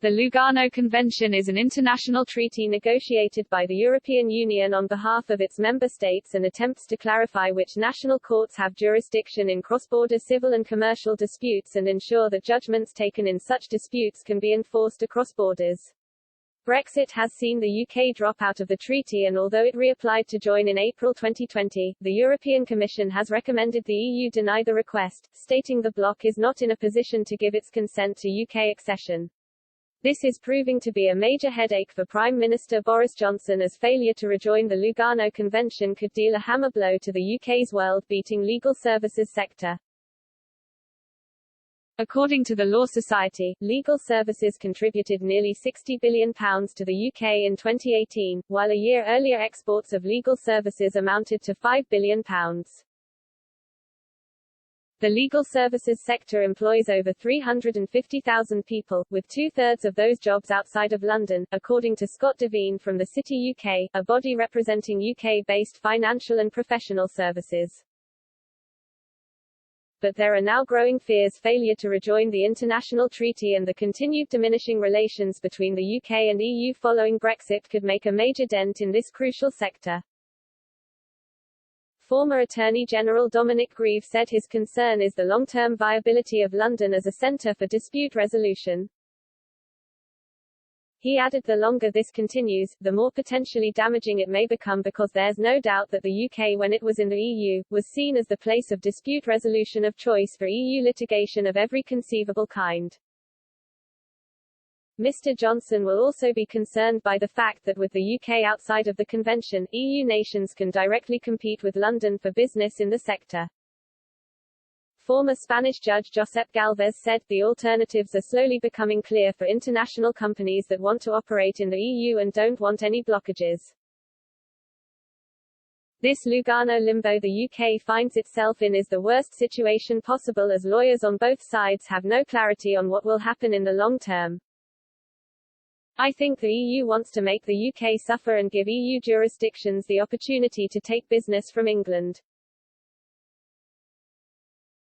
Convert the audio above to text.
The Lugano Convention is an international treaty negotiated by the European Union on behalf of its member states and attempts to clarify which national courts have jurisdiction in cross-border civil and commercial disputes and ensure that judgments taken in such disputes can be enforced across borders. Brexit has seen the UK drop out of the treaty, and although it reapplied to join in April 2020, the European Commission has recommended the EU deny the request, stating the bloc is not in a position to give its consent to UK accession. This is proving to be a major headache for Prime Minister Boris Johnson, as failure to rejoin the Lugano Convention could deal a hammer blow to the UK's world-beating legal services sector. According to the Law Society, legal services contributed nearly £60 billion to the UK in 2018, while a year earlier exports of legal services amounted to £5 billion. The legal services sector employs over 350,000 people, with two-thirds of those jobs outside of London, according to Scott Devine from the City UK, a body representing UK-based financial and professional services. But there are now growing fears failure to rejoin the international treaty and the continued diminishing relations between the UK and EU following Brexit could make a major dent in this crucial sector. Former Attorney General Dominic Grieve said his concern is the long-term viability of London as a centre for dispute resolution. He added the longer this continues, the more potentially damaging it may become, because there's no doubt that the UK, when it was in the EU, was seen as the place of dispute resolution of choice for EU litigation of every conceivable kind. Mr. Johnson will also be concerned by the fact that with the UK outside of the convention, EU nations can directly compete with London for business in the sector. Former Spanish judge Josep Galvez said, the alternatives are slowly becoming clear for international companies that want to operate in the EU and don't want any blockages. This Lugano limbo the UK finds itself in is the worst situation possible, as lawyers on both sides have no clarity on what will happen in the long term. I think the EU wants to make the UK suffer and give EU jurisdictions the opportunity to take business from England.